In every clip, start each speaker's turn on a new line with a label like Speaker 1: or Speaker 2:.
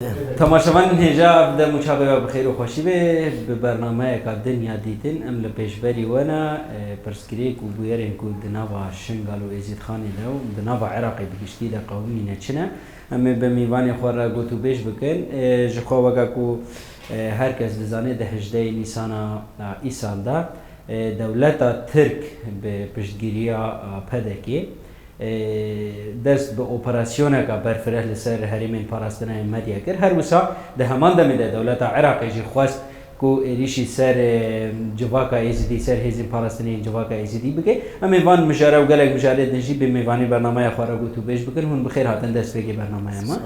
Speaker 1: تماشاوان هجا بدا مشابه بخير وخوشي به برنامه کا دنیا دیدن ام لپیشبری وانا پرسکریک و بویرین کو دناوا شنگال و ازید خانی لو دناوا عراقی بگشتی دا قومی نچنه ام به میوان خورا گوتو بیش بکن جخوا وگا کو هر کس دزانه ده 18 نیسان ای سال دا دولتا ترک به پشتگیریا پدکی دست به اپراسیونه که برفره لسر هریمین پاراستنای مدیا کرد هر وسا ده همان دمیده دولت عراقی جی خواست کو ریشی سر جواکا ایزدی سر هزین پاراستنای جواکا ایزدی بگه امیوان مجاره و گلک مجاره دنجی به میوانی برنامه خوارا گوتو بیش بکن هون بخیر هاتن دست بگی برنامه ما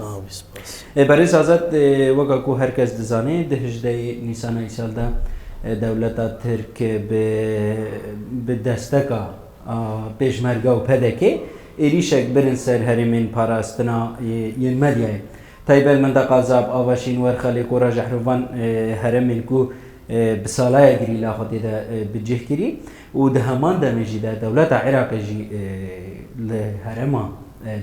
Speaker 1: برای سازت وگا کو هر کس دزانه ده 18 نیسان ای سال ده دولت ترک به دستکا پیشمرگه و پدکی ایریشک برن سر هریمین پاراستنا ین مدیای تایبل منطقه زاب آواشین ورخالی کورا جحروان هرمین کو بسالای گری لا خودی دا بجه کری و ده همان دمیجی دا دولت عراقی جی لهرما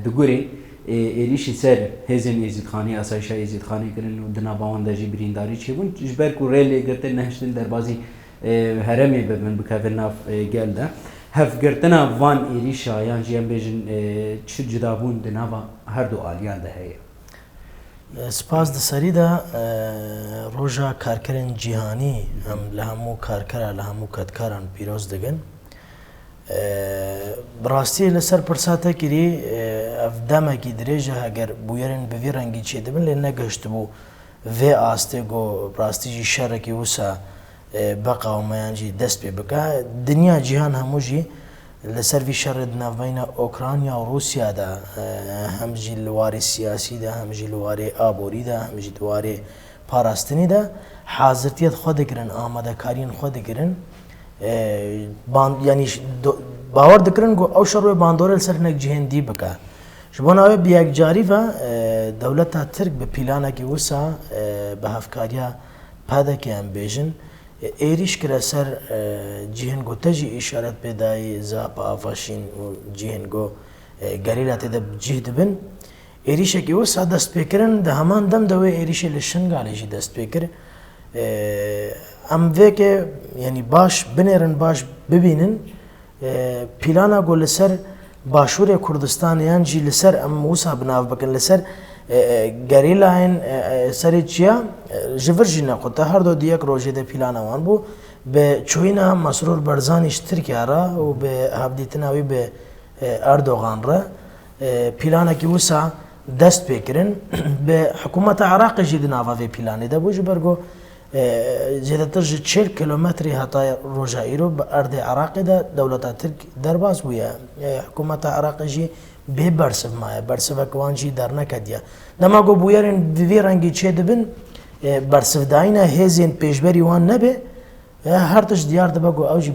Speaker 1: دگوری ایریشی سر هزین ایزید خانی اسایشا ایزید خانی کرن و دناباوان دا جی برینداری چی بون جبر کو ریلی گرتن نهشتن در بازی هرمی ببن بکافر ناف گل ده هفگرتنا وان ایریشا یان جیان بیجن چه جدابون دناوا هر دو آلیان ده هی
Speaker 2: سپاس د سری دا روژا کارکرین جیهانی هم لهمو کارکره لهمو کدکاران پیروز دگن براستی لسر پرساته کری اف دمه کی دریجه اگر بویرین بوی رنگی چه دبن لینه گشت بو وی آسته گو براستی جی شرکی وسا بقى وميانجي دست ببقى دنيا جهان هموجي لسر شر نافين اوكرانيا وروسيا دا همجي الواري السياسي دا همجي الواري آبوري دا همجي الواري باراستني دا حاضرتيت خود کرن آماده کارین خود کرن يعني باور دکرن گو او شروع باندور سر نك جهان دي بقى شبونا بياك جاري فا دولتا ترك بپلانا کی وسا بهفکاریا پادا کی هم بیجن ایریش کرا سر جهن گو تجی اشارت پیدای زاب آفاشین و جهن گو گریلات ده جهد بن ایریش کی وسا دست پیکرن ده همان دم دوی ایریش لشنگالیجی دست پیکر ام که یعنی باش بنرن باش ببینن پلانا گو لسر باشور کردستان یان جی لسر ام وسا بناف بکن لسر گریلاین سری چیا جورجینا قطع هر دو دیک روزه ده پیلان آوان بو به چوینا مسرور برزانیش ترکیه را و به هفدیتناوی به اردوغان را پیلانه کی وسا دست بکرن به حکومت عراق جدی ناوا و پیلانی ده بوج برگو زیادتر 40 کیلومتری حتی روزایرو به ارد عراق ده دولت ترک درباز بویا حکومت عراق جی به برسف مایه برسف اکوانجی در نکدیا نما گو بویرین وی رنگی چه دبن برسف داینا هزین پیشبری وان نبه هر تش دیار دبا گو اوجی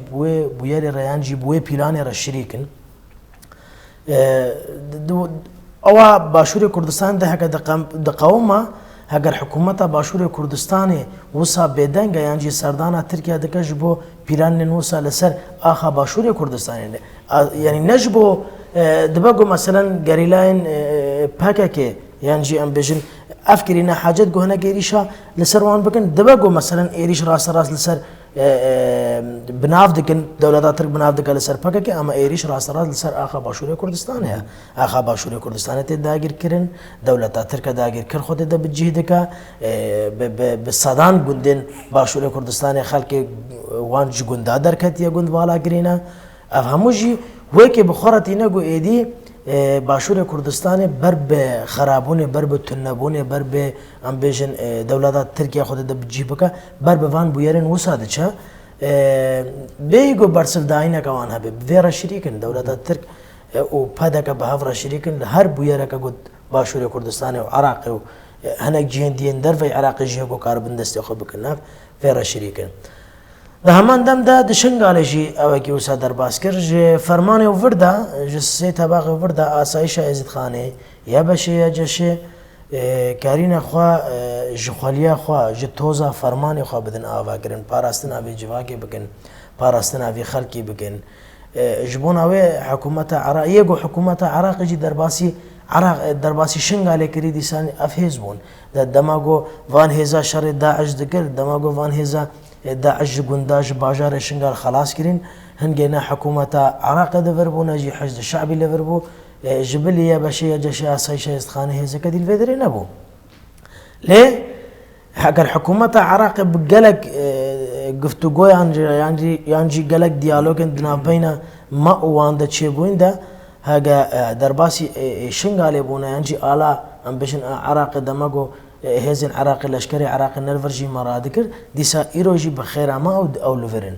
Speaker 2: بویری ریانجی بوی پیلانی را شریکن اوا باشور کردستان ده هکا دقوما اگر حکومت باشور کردستان وسا بدنگ یعنی سردانا ترکیه دکش بو پیران نوسا لسر آخا باشور کردستان یعنی نجبو دباگو مثلا گریلاین پاکه که یعنی ام بجن افکرینا حاجت گوهنا گریشا لسر وان بکن دباگو مثلا ایریش راس راس لسر بناف دکن دولت ترک بناف دکن لسر پاکه که اما ایریش راس راس لسر آخا باشور کردستان ہے آخا باشور کردستان تی داگیر کرن دولت ترک داگیر کر خود ده بجه دکا به صدان گندن باشور کردستان خلق وان جو گنده درکت یا گند والا گرینا افهموجی وی که بخورتی نگو ایدی باشور کردستان بر به خرابونه بر به تنبونه بر به ام بیشن دولت ترکیه خود ده بجیب که بر به وان بویرن وساده چه بیگو برسل داینه که وان هبه ویرا شریکن دولت ترک و پدا که به هفرا شریکن هر بویره که گود باشور کردستان و عراق و هنگ جهان دین در وی عراق جهان کو کاربن دستی خو بکنه ویرا شریکن ده همان دم ده دشنگالشی اوکی وسا در باسکر ج فرمان وردا ج سه طبق وردا آسایش ازید خانه یا بشه یا جشه کارین خوا جخالیا خوا ج توزا فرمان خوا بدن آوا کرن پاراستن اوی جواکی بکن پاراستن اوی خلقی بکن جبون اوی حکومت عراق یگو حکومت عراق جی در باسی عراق درباسی شنگاله کری دیسان افهز بون دماغو وان هزا شر داعش دکر دماغو وان هزا داعش گنداج باجار شنگال خلاص کرین هنگینا حکومت عراق دفر بو نجی حشد الشعبی لفر بو جبلية بشيء جشيء سايشة استخانة هذا كدي الفدري نبو ليه حق الحكومة عراق بقلق قفتو يانجي قلق ديالوج عندنا بين ما وان ده شيء بوين ده هاجا درباسي شنغالي بونا يانجي آلا ام بشن عراق دماغو هزن عراق الاشكري عراق النرفرجي مرادكر ديسا ايروجي بخير ما او لفرن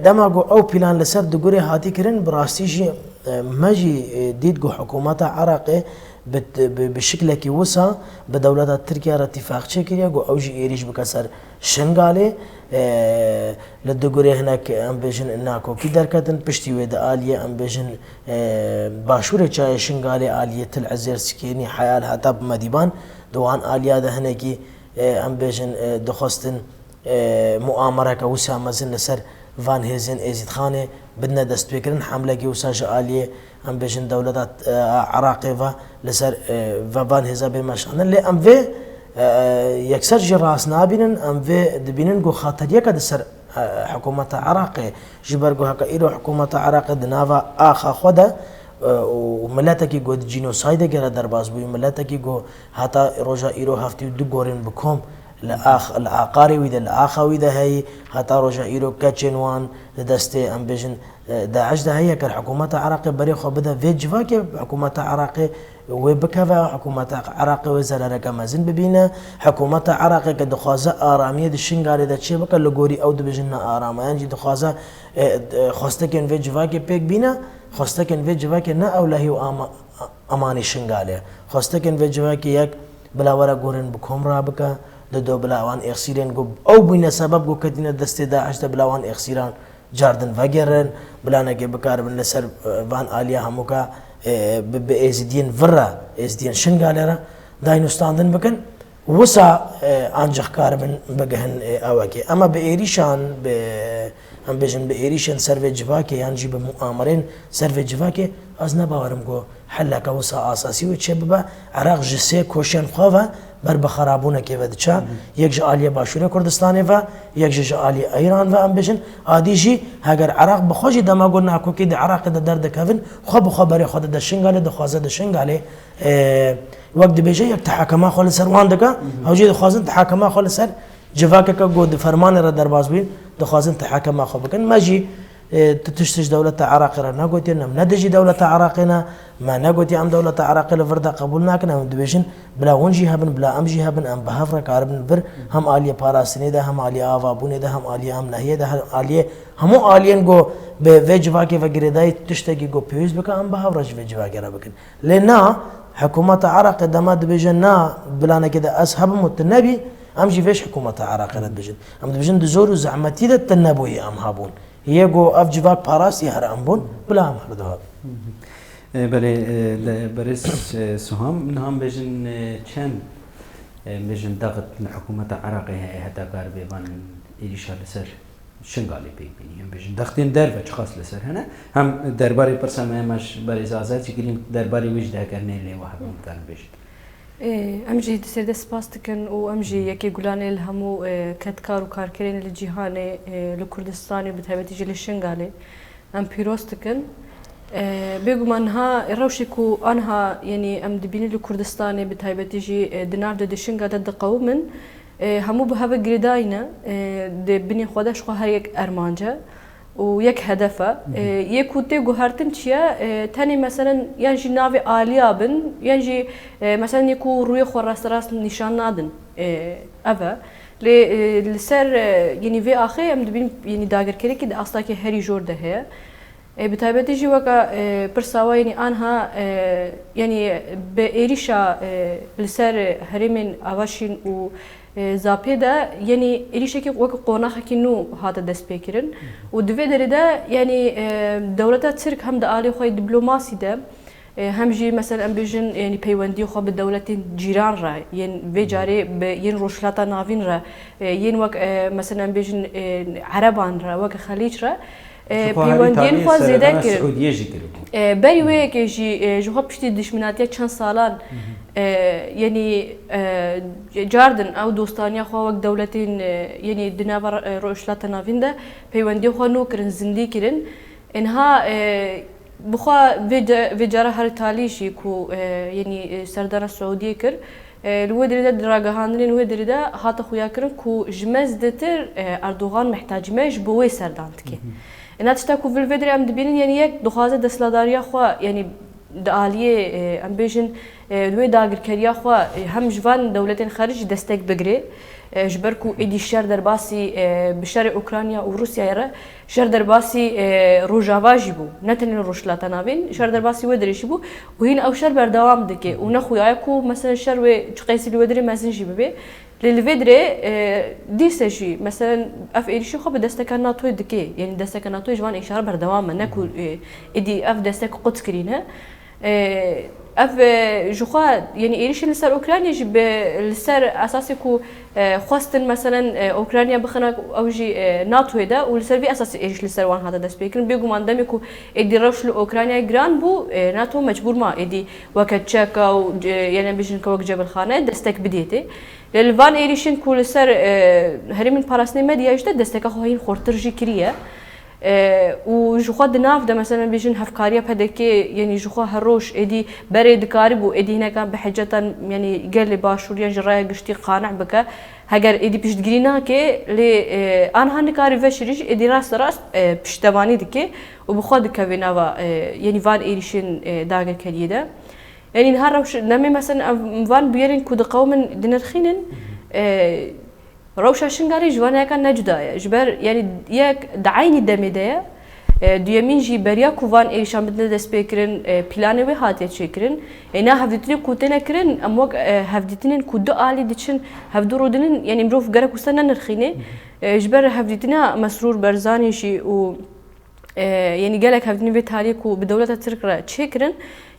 Speaker 2: دماغو او بلان لسر دغوري هاتي كرن براستيجي ماجي ديدغو حكومة عراق بشكل كي وسا بدولة تركيا اتفاق شكليا جو اوجي ايريش بكسر شنغالي لدغوري هناك ام بيجن اناكو كي دركتن بشتي ويد اليه ام بيجن باشوره چاي شنغالي اليه تل عزير سكيني حيال هتا بمديبان دوان اليه ده هناكي ام بيجن دخستن مؤامره كوسا مزن لسر فان هيزن ازيد خانه بدنا دست بكرن حمله كي وساج اليه ام بيجن دولة عراقي لسر فان هيزا بمشان اللي ام في يكسر جراس نابين ام في دبينن جو خاطر يك دسر حكومة عراقي جبرجو هكا إيرو حكومة عراقي دنافا آخا خدا وملاتكي جو جينوسايد جرا درباز بو ملاتكي جو هتا روجا إيرو هفتي دغورين بكم العقاري ويدا الآخا ويدا هي هتا روجا إيرو كاتشينوان دستي ام بيجن داعش ده هي كالحكومة عراقي بري خو بدا في جواكي حكومة عراقي وبكفا حكومة عراقي وزارة كمازن ببينا حكومة عراقي كدخوازة آرامية دشنغاري دا تشي بكا لغوري او دبجنا آراما يعني دخوازة خوستكين في جواكي بيك بينا خوستكين في جواكي نا أولهي أماني شنغالي خوستكين في جواكي يك بلا ورا غورن بكم رابكا دو بلاوان اخسيرين جو او بينا سبب جو كدينا دستي داعش دا بلاوان اخسيران جاردن فاجرن بلانا كي بكار من نسر فان آليا هموكا بإزدين فرا إزدين شنغالرا داينوستاندن بكن وسا أنجح كاربن بجهن أواكي أما بإيريشان هم بيجن بإيريشان سيرفي جواكي يعني جيب مؤامرين سيرفي جواكي أزنا باورم جو حلك وسا أساسي وتشببه عراق جسي كوشين خوفا بر بخرابونه كيف دچا يك جاليه باشوره كردستان و يك جاليه ايران و ام بيجن اديجي هاگر عراق بخوجي دماغو ناكو كي عراق د درد كفن خب خبر خود د شنغاله د خوازه د شنغاله وقت بيجي يك تحاكما خول سروان دكا اوجي خوازن تحاكما خول سر جواكا كود فرمان را درباز بين د خوازن تحاكما خو بكن ماجي تشتش دولة عراق را نقولتي نم ندجي دولة عراقنا ما نقولتي ام دولة عراق لفردا قبولنا كنا هم دبيجن بلا ونجي هبن بلا امجي هبن ام بهفرا كاربن بر هم آلية باراستني ده هم آلية آفابوني ده هم آلية هم نهية ده هم آلية همو آليين جو بفيجواكي وغيرداي تشتكي جو بيوز بكا ام بهفراش فيجواكي را بكن لنا حكومة عراق دما دبيجن نا بلانا كده اسهب متنبي امجي فيش حكومة عراق دبيجن ام دبيجن دزور زعمتي ده تنبوي ام هابون يجو أفجفاك باراس يهرم بون بلا مردها.
Speaker 1: بله بريس سهام نهم بيجن كان بيجن ضغط الحكومة العراقية هذا قارب بان إيش لسر شنغالي بيبيني هم بيجن ضغطين دربة خاص لسر هنا هم درباري برسمة مش بريز آزاد تقولين درباري وجده كرني اللي واحد ممكن بيجن.
Speaker 3: امجي تسرد سباستكن وامجي يكي قولاني الهمو كتكار وكاركرين الجيهاني لكردستاني بتهبتي جي للشنغالي ام بيروستكن بيقو منها روشكو انها يعني ام دبيني لكردستاني بتهبتي جي دينار دو دشنغا دقو من همو بهبه قريداينا دي بني خودش خو هر يك ارمانجا ويك هدفه يكو تيجو هرتن شيا تاني مثلا ينجي نافي آليا بن ينجي مثلا يكو روي خو راس نشان نادن أبا لسر يعني في آخر أم دبين يعني داغر كده كده أصلا كه هري جور ده هي بتابعتي جي وكا برساوا يعني أنها يعني بإيريشا لسر هرمين أواشين و زاپیدا یعنی ایریشه که وقت قانع کنو هات دست بکرن و دوی درده یعنی دولت ترک هم دالی خوی دیپلماسی ده هم جی مثلا ام بیجن یعنی پیوندی خو به دولت جیران را یعنی وجاری به یعنی روشلاتا ناوین را یعنی وقت مثلا ام بیجن عربان را وقت خلیج را پیوەندیان خوا زێدە کرد
Speaker 1: سعودیەژی کرد
Speaker 3: بەری وەیەکێژی ژخوا پشتی دشمناتیە چەند ساڵان یعنی جاردن ئەو دۆستانیا خوا وەک دەولەتین یعنی دنابە ڕۆژلاتە ناویندا پەیوەندی خوا نۆکردن زیندی کردن ئینها بخوا vêcara her talî jî ku yenî serdana Swediyê kir li wê derê de diragehandinên wê derê de hate xuyakirin ku ji me zêdetir Erdogan mehtacî me ji bo wê serdan dike. Ena tişta ku vê derê em dibînin yenî yek dixwaze desthilatdariya xwe yenî di aliyê em bêjin di wê dagirkeriya xwe hem ji van dewletên xerî jî destek bigire ji ber ku êdî şer derbasî bi şerê Ukrayna û Rusyayê re şer derbasî rojava jî bû ne tenê rojhilata navên şer derbasî wê derê jî bû û hîn ew şer berdewam dike û nexuyaye ku mesela şer wê çiqesî li wê derê mezin jî bibe li vê derê dîse jî mesela ev êrişî xwe bi desteka NATOyê dike yenî desteka NATOyê ji van êşara berdewam e ne ku êdî ev destek Quds kirîne ev ji xwe yenî êrişî li ser Ukrayna jî li ser esasê ku xwestin mesela Ukrayna bixine ew jî NATOyê de û li ser vê esasê êriş li ser wan hate destpêkirin bêguman demê ku êdî reş li Ukraynayê giran bû NATO mecbûr ma êdî weke Çeka û yenê bêjin ke wek Cebelxane destek bidêtê li van êrişîn ku li ser herêmên parastinê medyayê jî de desteka xwe hîn xortir jî kiriye û ji xwe di nav de mesela bêjin hevkariya pedekê yenî ji xwe her roj êdî berê dikarî bû êdî hinekan bi hecetan yenî gelê başûriyan ji raya giştî qanic bike heger êdî piştgirî nake lê aniha nikarî veşirî jî êdî rast rast piştevanî dike û bi xwe dikeve nava yenî van êrişên dagirkeriyê de yenî her rewş demê mesela van bûyerên ku diqewmin dinirxînin Rewşa şingarî ji vaneyakan ne cuda ye ji ber yenî yek di aynî demê de ye duyemîn jî beriya ku van êrişan bidine destpêkirin planê wê hatiye çêkirin êna hevdîtinê ku têne kirin em wek hevdîtinên ku du alî diçin hevdû rodinin yenî mirov gerek wisa nenirxîne ji ber hevdîtina Mesrûr Barzanî jî û yenî gelek hevdîtinê vê taliyê ku bi dewleta Tirk re çêkirin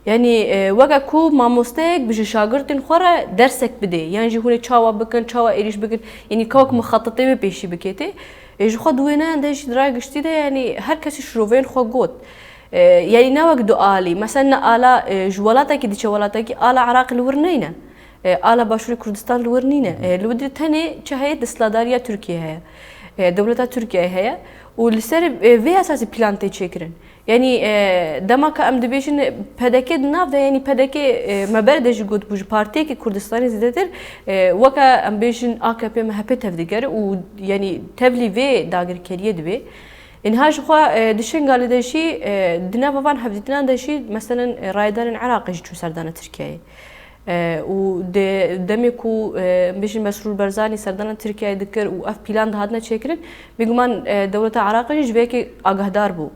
Speaker 3: yani weke ku mamosteyek bi ji şagirdên xwe re dersek bide yan jî hûn ê çawa bikin çawa êriş bikin yenî kewek mixetetê wê pêşî bikêtê ji xwe di wêneyan de jî di raya giştî de yanî her kesî şiroveyên xwe got yanî ne wek du alî mesela ne ala ji welatekî diçe welatekî ala Iraqê li wir neyne ala Başûrê Kurdistan li wir nîne li wir tenê çi heye desthilatdariya Tirkiye heye dewleta Tirkiye heye û li ser vê esasî plan tê çêkirin yani demaka em dibêjin pedekê di nav de yanî pedekê me de jî got bû ji partiyekî Kurdistanê zêdetir weke em bêjin AKP MHP tev digere û yanî tevlî vê dagirkeriyê dibe înha ji xwe di şingalê de jî di nava van hevdîtinan de jî mesela rayedarên Iraqê jî çû serdana Tirkiyeyê û demê ku bêjin Mesrûr Barzanî serdana Tirkiyeyê dikir û ev plan dihatine çêkirin bêguman dewleta Iraqê jî ji vê yekê agahdar bû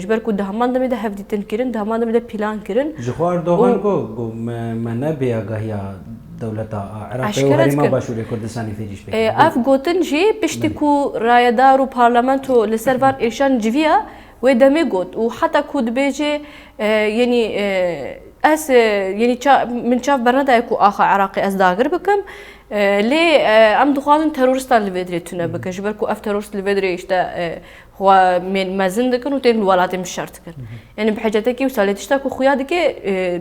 Speaker 3: ji ber ku di heman demê de hevdîtin kirin di heman demê de plan kirin
Speaker 1: ji xwe Erdogan got me nebe agahiya dewleta Iraqê û herêma Başûrê Kurdistanê fêrî pêkir
Speaker 3: ev gotin jî piştî ku rayedar û parlamento li ser van êrişan civiya wê demê got û heta ku dibêje yenî ez yenî min çav bernedaye ku axa Iraqê ez dagir bikim lê em dixwazin terorîstan li vê derê tune bikin ji ber ku ev terorîst li vê derê işte xwe mezin dikin û tên li welatê mişer dikin yanî bi hecetekî wisa lê tişta ku xuya dike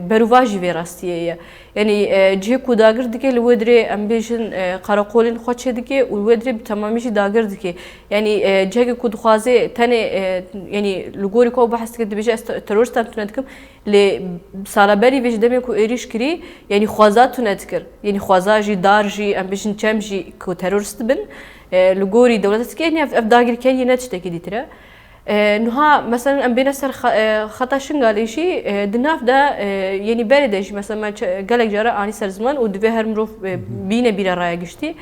Speaker 3: berûva jî vê rastiyê ye yanî cihê ku dagir dike li wê derê em bêjin qereqolên xwe çê dike û li wê derê bi temamî jî dagir dike yanî cihekê ku dixwaze tenê yanî li gorî xwe behs dike dibêje ez terorîstan tune dikim lê sala berî vê ji demê ku êriş kirî yanî xwaza tune dikir yanî xwaza jî dar jî em bêjin çem jî ku terorîst dibin li gorî dewleta Tirkiyeyê ev dagirkeriyê ne tiştekî dîtir e niha mesela em bêne ser xeta şingalê jî di nav de yenî berê de jî mesela gelek jara anî ser ziman û divê her mirov bîne bîra raya giştî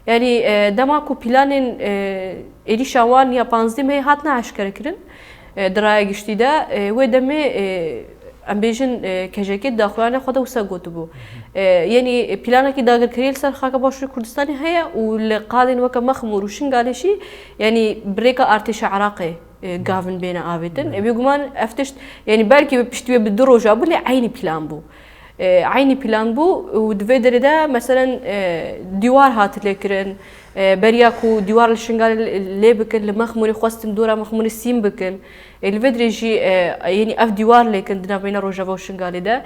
Speaker 3: yanî dema ku planên êrişa wan ya panzdî mê hatine eşkere kirin di raya giştî de wê demê em bêjin kejekê daxuyana xwe de wisa gotibû yenî planekî dagirkeriyê li ser Xaka Başûrê Kurdistanê heye û li qadên weke Mexmûr û Şingalê jî yanî birêka artêşa Iraqê gavin bêne avêtin bêguman ev tişt yanî belkî piştî wê bi du roja bû lê eynî plan bû عینی پلان بوو و دوێ دەرەدا مەسەرەن دیوار هات لێکردن بەریاک و دیوار لە شنگال لێ بکەن لە مەخموری خواستن دۆرە مەخموری سیم بکەن لەوێ درێژی یعنی ئەف دیوار لێکن دنابینە ڕۆژەوە و شنگالێدا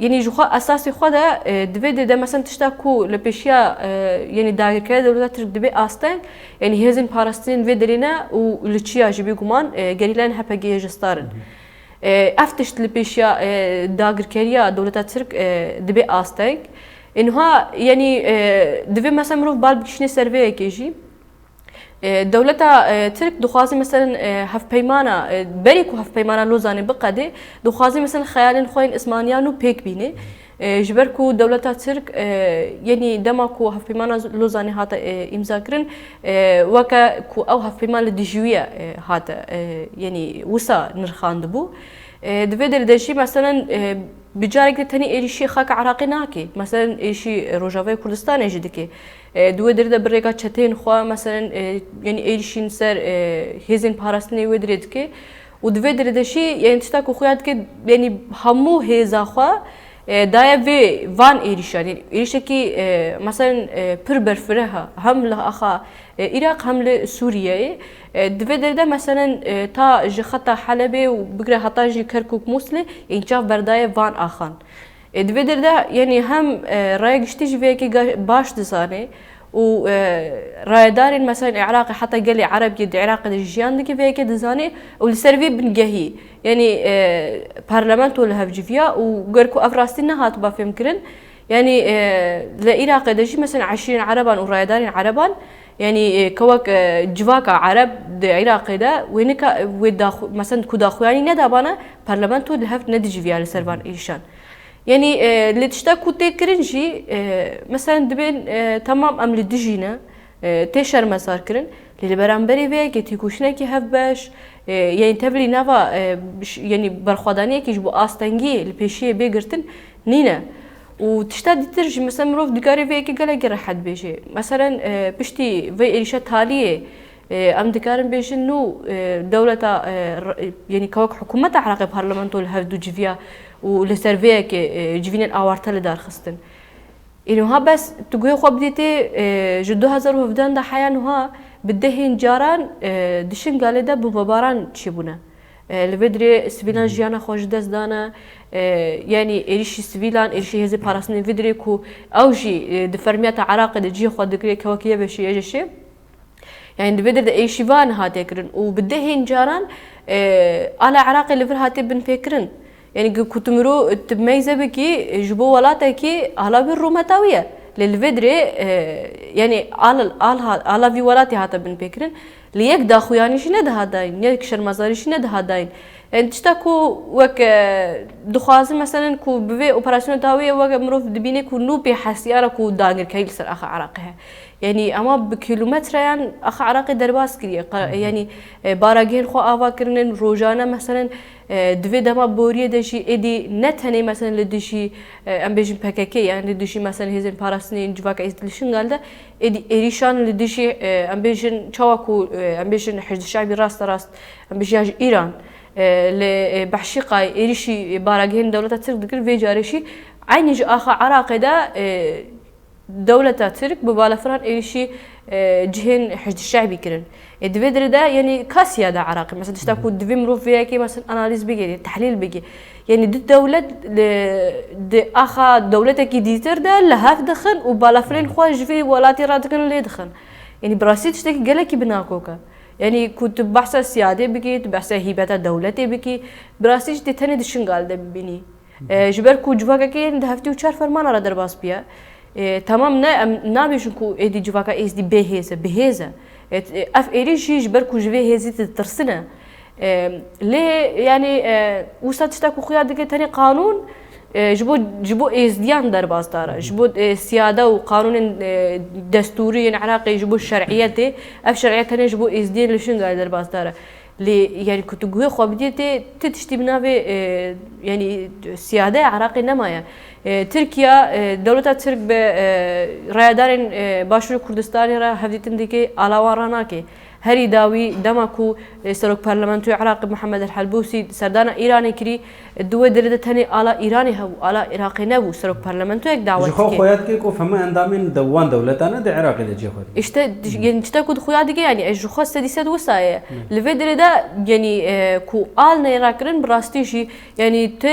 Speaker 3: یعنی ژخوا ئەساسی خۆدا دوێ دەدا مەسەن تشتا کو لە پێشیا یعنی داگیرکاری دەوڵەت ترک دەبێ ئاستەنگ یعنی هێزن پاراستنین دوێ دەرێنە و لە چیا ژی بێگومان گەریلان هەپەگی هێژستارن ئەف تشت لە پێشیا داگیرکاریە دەوڵەتە ترک دەبێ ئاستەنگ اینها یعنی دوێ مەسەن مرۆڤ بال بکشنێ سەرڤەیەکێژی دەوڵەتە ترک دخوازی مەسەرەن هەفپەیمانە بەرێک و هەفپەیمانە لۆزانێ بقەدێ دخوازی مەسەرەن خەیالên خۆین ئسمانیان و پێک بینێ ji ber ku dewleta Tirk yenî dema ku hevpêmana Lozanê hate îmzakirin weke ku ew hevpêman li dijîwiye hate yenî wisa nirxandibû divê derê de jî meselen bi carek de tenê êrişî xaka Iraqê nake meselen êrişî Rojavayê Kurdistanê jî dike divê derê de bi rêka çeteyên xwe meselen yenî êrişîn ser hêzên parastinê wê derê dike û divê derê de jî yenî tişta ku xuya dike yenî hemû hêza xwe دایە vê van êrişan êrişekî meselen pir berfireh hem li axa Iraq hem li Sûriyeyê divê derê de meselen ta ji xeta Helebê û bigire heta jî Kerkûk Moslê yên çav berdaye van axan divê derê de yenî hem raya giştî ji vê yekê baş dizane û rayedarên meselen Iraqê heta gelê Erebiyê di Iraqê de jiyan dike vê yekê dizane û li ser vê bingehî yani parlamento li hevciviya û ger ku ev rastî nehat bafêmkirin yani li Iraqê de jî mesela eşîrên Ereban û rayedarên Ereban yani kewek civaka Ereb di Iraqê de wê nika wê mesela ku daxuyanî nedabane parlamento li hev nediciviya li ser van êrişan yani li tişta ku tê kirin jî mesela dibên temam em li dijîne tê şermezar kirin li beramberî vê yekê tîkuşinekî hev beş yani tevlî nava yani berxwedaniyekî ji bo astengiyê li pêşiyê bêgirtin nîne û tişta dîtir jî mesela mirov dikarê vê yekê gelekî rehet bêje meselen piştî vê êrişa taliyê em dikarin bêjin nû dewleta yani kewek hikûmeta Iraqê parlamento li hev du civiya û li ser vê yekê civînên awarta li darxistin îniha bes tu guhê xwe bidîtê ji 2017 de heya niha bi dehên caran di Şingalê de bombebaran çêbûne li vê dirê sivîlan jiyana xwe ji dest dane yani êrişî sivîlan êrişî hêzê parastinê vê dirê ku ew jî di fermiyata Iraqê de ciyê xwe dikirê kewekî yebeşî êjeşê yani divê derê de êrişî van hatiye kirin û bi dehên caran ala Iraqê li vir hatiye binpêkirin yani ku tu mirov tu meyze bikî ji bo welatekî ala wî rûmeta ye li vê dirê yani ala vî welatê hate binpêkirin li yek daxuyanî jî nediha dayîn yek şermezarî jî nediha dayîn yani tişta ku wek dixwazin meselen ku bi vê operasyona dawê wek mirov dibîne ku nû pê hesiyara ku dagirkerî li ser axa Iraqê he yani ama bi kilometreyan axa Iraqê derbas kiriye yani baragihên xwe ava kirinin rojane meselen divê dema boriyê de jî êdî ne tenê meselen li dijî em bêjin PKK yani li dijî meselen hêzên parastinên civaka êzî li Şingal de êdî êrîşan li dijî em bêjin çawa ku em bêjin Hizb Şeibî rasta rast em bêjiya ji Îran li behşîqa êrişî baragihên dewleta Tirk dikir vê carê jî aynî ji axa Iraqê de dewleta Tirk bi balafiran êrişî cihên Hizb Şeibî kirin divê derê de yani kasiya da Iraqê mesela tişta ku divê mirov vê yekê mesela analîz bike tehlîl bike yani di dewlet di axa dewletekî dîtir de li hev dixin û balafirên xwe ji vê welatê re dikin lê dixin yani bi rastî tiştekî gelekî binakok e yani ku tu behsa siyadê bikî tu behsa hîbeta dewletê bikî bi rastî jî tê tenê di Şingal de bibînî ji ber ku civakekê di heftê û çar fermana re derbas biye tamam ne em nabêjin ku êdî civaka êzdî bêhêz e bihêz e ev êrî jî ji ber ku ji vê hêzî tirsine lê yani wisa tişta ku xuya dike tenê qanûn ji bo êzdiyan derbas dare ji bo siyada û qanûnên destûrî yên Iraqê ji bo şer'iyetê ev şer'iyet tenê ji bo êzdiyên li Şingalê derbas dare lê yani ku tu guhê xwe bidî tê ti tiştî bi navê yani siyadaya Iraqê nemaye تركيا دولة ترك بريادار باشور كردستان را هفديتن ديكي علاوة راناكي هري داوي دمكو سروك برلمانتو عراق محمد الحلبوسي سردانا إيراني كري الدول دريدة تاني على إيراني هو على عراقي نبو سروك برلمانتو يك دعوة
Speaker 1: جخو خويات كيكو فما اندامين دوان دولتانا دي عراقي دي جي خوري
Speaker 3: اشتا يعني اشتا كود خويا ديكي يعني جخو سديسات وسايا لفي دريدة يعني كو آل نيراكرن براستيشي يعني ت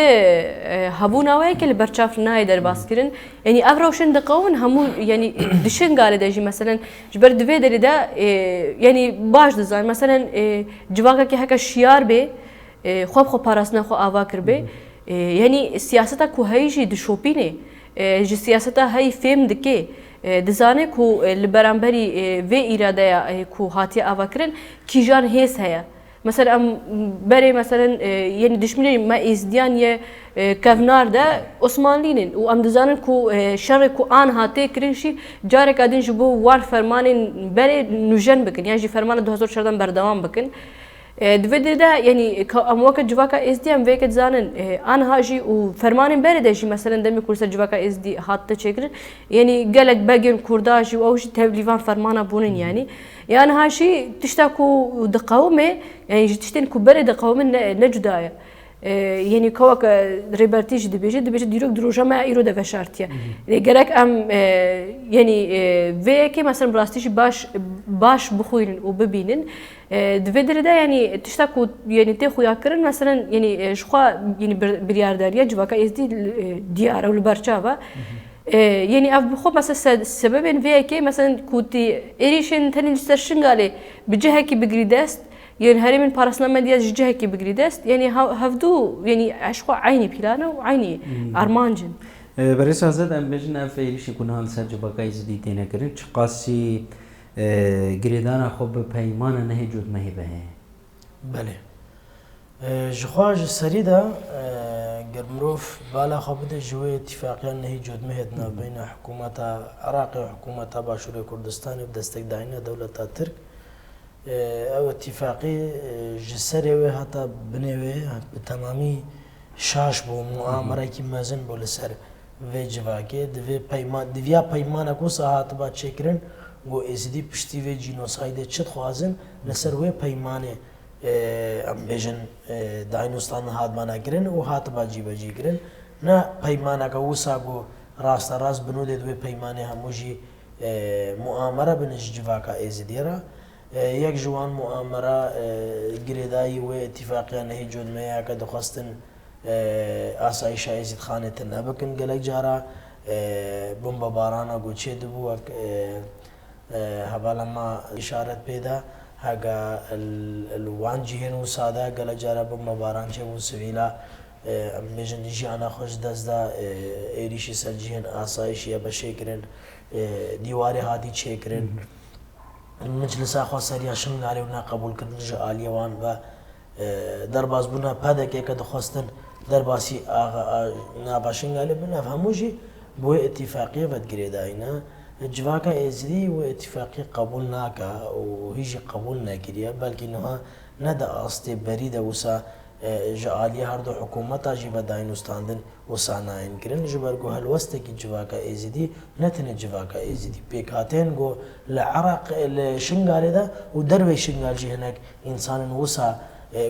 Speaker 3: هبونا ويك اللي برشاف ناي در باسكرن يعني أفروشن دقون همو يعني دشن قال داجي مثلا جبر دفي دريدة يعني باش دزان مثلا جواكا كي هكا شيار بي خواب خو باراسنا خو آواكر بي يعني سياستا كو هايجي دشوبيني جي سياستا هاي فهم دكي دزانه كو لبرانبري في إرادة كو هاتي آواكرن كيجان هيس هيا مثلا ام بري مثلا يعني دشمني ما ازديان يه كافنار ده عثمانلينن و ام دزانن كو شر كو ان هاتي كرينشي جارك ادين جبو وار فرمانين بري نوجن بكن يعني فرمان 2014 بردوام بكن دفيد ده يعني ام وقت جواكا اس دي ام ويك زانن ان هاجي و فرمانين بري ده جي مثلا دمي كورسا جواكا اس دي هات تشكر يعني قالك باجن كورداجي او شي تبليفان فرمانه بونن يعني هاشي تشتاكو دقومه يعني تشتين كبري دقومه نجدايا يعني كوك ريبرتيج دبيجي ديروك دروجه ما ايرو ده فشارتيا جالك ام يعني فيكي مثلا براستيش باش بخوين وببينن دفيدر ده يعني تشتاكو يعني تاخو ياكرن مثلا يعني شخوا يعني بريارداريا جواكا اس دي ديار او البرشافا يعني اف بخو مثلا سبب فيكي مثلا كوتي اريشن تاني لسرشن قالي بجهه كي بجريدست يعني هري من بارسنا مديا جهه كي بجريدست يعني هفدو يعني عشقو عيني بيلانا وعيني ارمانجن
Speaker 1: بريس هزاد ام بجن اف اريش يكون هال سرجبا كايز دي تينا كرن چقاسي جريدانا خوب پیمانه نه جود مهبه
Speaker 2: بله جخواج سريدا قرمروف بالا خبده جوي اتفاقيا نهي جود مهدنا بين حكومة عراق وحكومة باشور كردستان بدستك داعينا دولة ترك او اتفاقي جسري حتى بنوي بتمامي شاش بو مؤامرة كي مازن بو لسر في جواكي دفي پیمان دفيا پیمان اكو ساعات با چكرن و ازدي پشتي في جينوسايد چت خوازن لسر وي پیمانه ام بيجن داينوستان هادمانا گرن و هات باجي باجي گرن نا پیمانا کا وسا گو راست راست بنود دوی پیمانه هموجي مؤامره بنج جواكا ازديرا یک جوان مؤامره گریدایی و اتفاقیه نهی جود میا که دخواستن آسایش ازید خانه تنها بکن گلک جارا بمب بارانا گوچه دبو حوالا ما اشارت پیدا هاگا الوان جهن و ساده گلک جارا بمب باران چه و سویلا میجن جیانا خوش دزدا ایریشی سر جهن آسایش یا بشه کرن دیواری هادی چه کرن مجلس آخوا سریا شنگالی ونا قبول کردن جعالی وان و درباز بنا پدک یک دخواستن درباسی نابا شنگالی بنا فهموجی بو اتفاقیه ود گریده اینا جواکا ازدی و اتفاقی قبول ناکا و هیچ قبول نگیریه بلکه نها ندا آسته برید وسا جعالی هر دو حکومت جیب داینوستاندن وساناین کرن جبرگو هلوسته کی جواکا ازدی نتن جواکا ازدی پیکاتن گو لعراق لشنگالی دا و دروی شنگال جهنک انسان وسا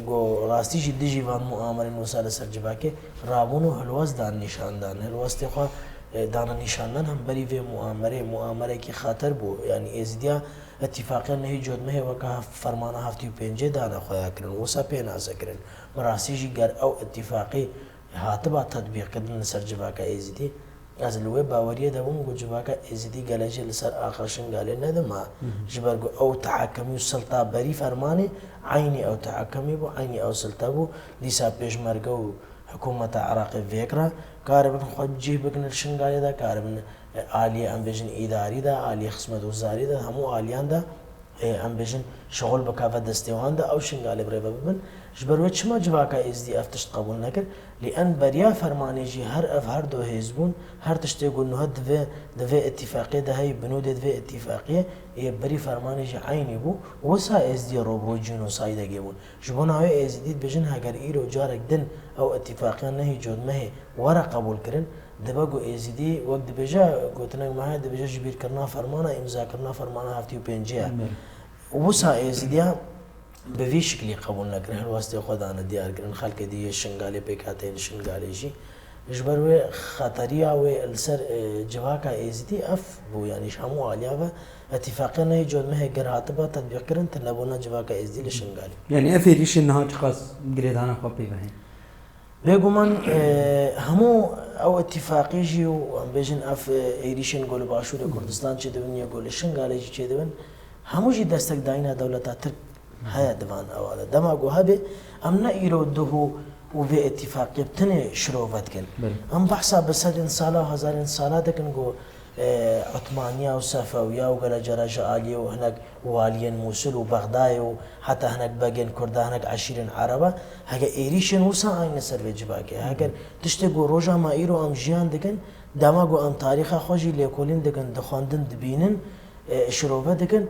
Speaker 2: گو راستی جدی جیوان مؤامرین وسا لسر جواکه رابونو هلوس دان نشان دان هلوسته خوا دانا نشاندن هم بری و مؤامره کی خاطر بو یعنی ازدیا اتفاقا نهی جود مه وکه فرمانه هفتی و پنجه دانا خواه کرن وسا پیناسه کرن مراسیجی گر او اتفاقی هاتبا تطبیق کردن لسر جواکا ازدی از الوی باوریه دوم گو جواکا ازدی گلجه لسر آخرشن گاله ندما جبرگو او تحکمی و سلطه بری فرمانه عینی او تحکمی بو عینی او سلطه بو دیسا پیشمرگو حکومت عراق فکره کاربن خود جیه بکنن شنگالی دا کاربن عالی ام بجن اداری دا عالی خدمت وزاری دا همو عالیان دا ام بجن شغل بکافه دستیوان دا او شنگالی بری ببن جبروت شما جواکا ازدی افتشت قبول نکر لان بریا فرمانی جی هر دو حزبون هر تشتی گل نه دوی اتفاقی ده هی بنود دوی اتفاقی ای بری فرمانی جی عینی بو وسا ازدی روبرو جنوساید گیبون جبون های ازدی بجن هگر ایرو جارک دن او اتفاقی نهی جود مه ورا قبول کرن دبگو ایزیدی وقت دبیجا گوتنگ ماه دبیجا جبیر کرنا فرمانه امضا کرنا فرمانه هفتی و پنجه وسا ایزیدیا به وی شکلی قبول نکرد هر واسطه خدا آن دیار کردن خالق دیگه شنگاله پیکاته شنگاله جی جبر خطریه و السر جواکا ایزیدی اف بو یعنی شامو عالیا و اتفاقا نه جود مه گراتبا تطبیق کردن تنبونا جواکا ایزیدی لشنگاله
Speaker 1: يعني افيريش انها تقاس جريدانا خبي بهين
Speaker 2: بيجومان همو او اتفاقي جي وام بيجن اف ايريشن گول باشور كردستان چه دبن يا گول شنگاله چه دبن همو جي دستك داينا دولتا ترك هيا دبان اولا دما گو هبه امنا ايرو دهو و به اتفاقی بتنه شروعات کن. ام بحثا بسد سالا هزار سالا دکن گو عثمانية وصفوية وقال جراج عالية وهناك واليا موصل وبغداد وحتى هناك باقين كردا هناك 20 عربة هكا إيريشن وسا عين سر جباكي هكا تشتغل روجا ما إيرو أم جيان دكن دماغو أم تاريخ خوجي ليكولين دكن دخاندن دبينن شروبة دكن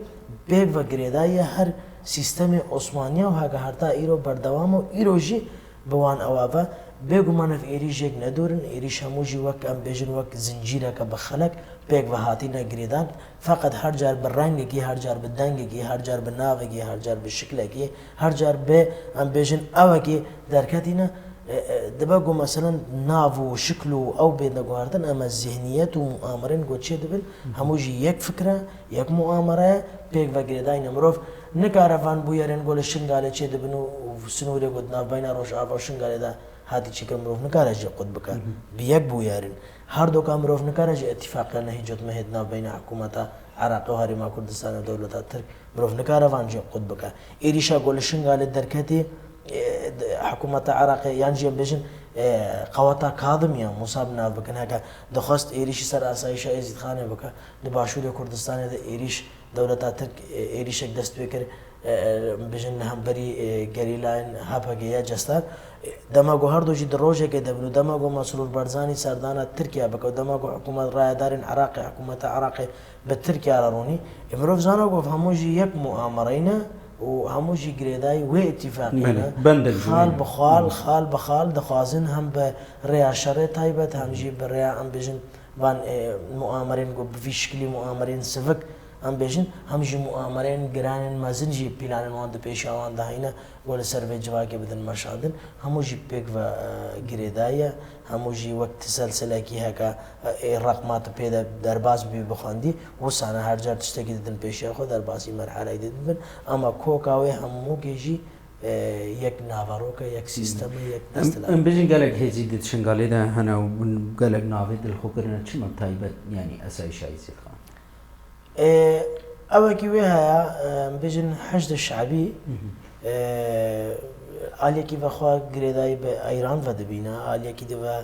Speaker 2: بيك وقريدايا هر سيستم عثمانية وهكا هرتا إيرو بردوامو إيرو جي بوان أوابا بيجو ما في إيريش جيك ندورن إيريش هموجي وك أم بيجن وك زنجيرة كبخلك بيك وهاتينا جريدان فقط هر جار بالرنگ كي هر جار بالدنگ كي هر جار بالناف كي هر جار بالشكل كي هر جار ب أم بيجن أو كي دركتينا دبقو مثلا نافو شكله أو بيدنا قهرتن أما الذهنيات ومؤامرين قد شيء دبل هموجي يك فكرة يك مؤامرة بيك وجريدان مروف نكارفان بويرين قول الشنغالة شيء دبنو وسنوري قد ناف بين روش عارف الشنغالة ده هذه شيء مروف نكارج قد بكا بيك بويرين هر دو كام مروف نكارج اتفاق لنا هجوت مهدنا بين حكومة عراق وهرما كردستان دولة الترك مروف نكارفان جي قد بكا إيريشا قول الشنغالة دركتي حكومة عراق يانجي بيجن قواتا كاظمية مصاب ناف بكن هكا دخست إيريش سر أسايشة يزيد خانة بكا لباشور كردستان ده إيريش دولة ترك إيريشك دست بكر بيجن هم بري جريلاين هابا جيا جستار دماغو هردو جي دروجة كده بنو دماغو مسرور برزاني سردانا تركيا بكا دماغو حكومة رايدارين عراقي حكومة عراقي بتركيا راروني امروف زانو فهموجي يك مؤامرين وهموجي جريداي واتفاقينا خال بخال دخازن هم بريا شرط هايبت هم جي بريا ام بيجن بان مؤامرين قو في شكل مؤامرين سفك ام بيجن هم جي مؤامرين جران مازن جي بلان واند بيشاوان دهينا ولا سرفي جواكي بدن مشادن هموجي بيك و جريدايا هموجي وقت سلسلة كي هكا الرقمات بيدا درباز بي بخاندي وسانا هر جار تشتكي دن بيشا خو دربازي مرحلة يدن اما كوكاوي همو جي يك نافاروكا يك سيستم يك دستلا
Speaker 1: ام بيجن قالك هيزيد شنغالي ده هنا وقالك نافيد الخوكرنا شو مبتايبت يعني اساي شاي زي خان
Speaker 2: أول كي وياها بيجن حشد الشعبي على كي بخوا جريداي بإيران فدبينا على كي دوا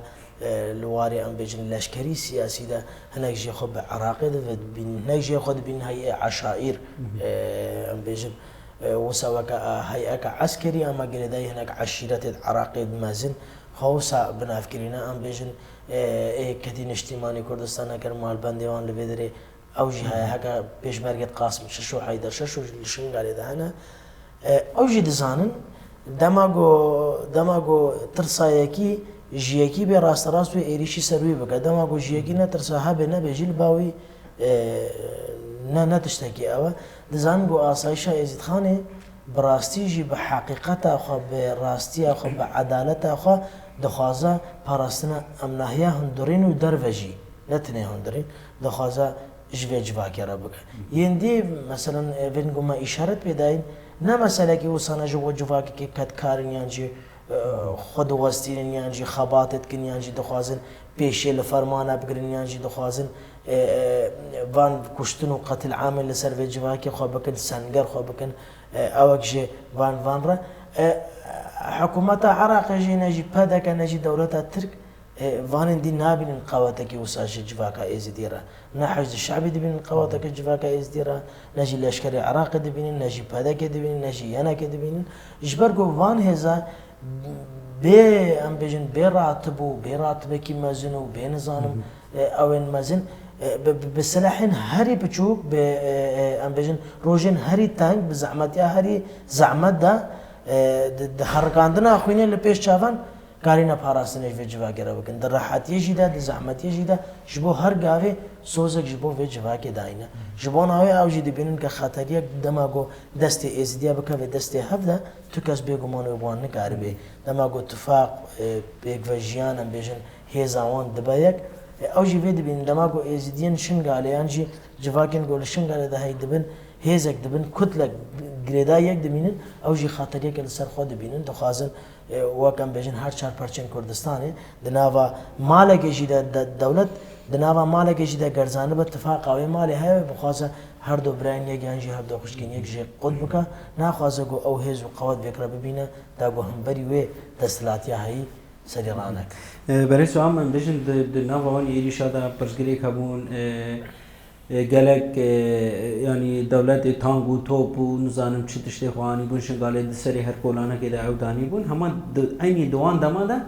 Speaker 2: لواري أم بيجن لشكري سياسي ده هناك جي خب عراقي ده بين هناك جي خد بين هاي عشائر أم بيجن وسواك هاي عسكري أما جريداي هناك عشيرة العراقي مازن خوسا بنافكرينا أم بيجن كتير اجتماعي كردستان هكر مال بنديوان لبدري أو جهة هكا بيش مرقد قاسم ششو حيدر ششو الشنغالي ده هنا أو جي دزانن دماغو ترسايكي جيكي براست راست وإيريشي سروي بكا دماغو جيكي نترساها بنا بجيل باوي نا تشتكي أوا دزانغو آسايشا يزيد خاني براستي جي بحقيقة أخو براستي أخو بعدالة أخو دخوازا باراستنا أمناهيا هندورين ودرفجي نتني هندورين دخوازا جواكي ربك يندي مثلا بنقو ما إشارة بداين نا مثلا كي وصلنا جواكي كي كتكارن يانجي خود وستين يانجي خباتت كن يانجي دخوازن بيشي لفرمانة بقرن يانجي دخوازن وان كشتنو قتل عامل لسر في جواكي خو بكن سنجر خو بكن اوكجي وان را حكومة عراق جي نجي بدك نجي دولة الترك وان دي نابين قواتك وساج جواكا ازديرا نحج الشعبي دبين قواتك جواكا ازديرا نجي لشكري عراق دبين نجي بدك دبين نجي يانا كدبين جبرجو وان هذا بي ام بيجن براتب كي مازنو بنظام او مازن بسلاحين هري بتشوك ام بيجن روجين هري تانك بزعمت يا هري زعمت ده حركاندنا اخويني اللي بيش شافن کارینە پاراستنێش vê civakê bikin di rehetiyê de di zehmetiyê de ji bo her gavê sozek ji bo vê civakê dayîne ji bo navê ew jî dibînin ke xeteriyek dema got destê êzidiya bike vê destê hev de tu kes bêguman wê wan nikaribe dema got tifaq pêk ve jiyan em bêjin hêza wan dibe yek ew jî vê dibînin dema got êzidiyên şingalê yan jî civakên got li şingalê de hey dibin hêzek dibin kutlek girêda yek dibînin ew jî xeteriyekê li ser xwe dibînin dixwazin wek em bêjin her çar parçeyên Kurdistanê di nava malekê jî de dewlet di nava malekê jî de gerzanibe tifaqa wê malê heye bixwaze her du birayên yek yan jî her du xuşkên yek jê qut bike naxwaze got ew hêz û qewet vêkire bibîne da got hemberî wê desthilatiya heyî serî ranek
Speaker 1: berê suam em bêjin di nava wan êrîşa da pirsgirêk hebûn gelek yanî dewletê tang û top û nizanim çi tiştê xwanî bûn şingalê di serê her kolanekê de ew danî bûn hema eynî di wan dema de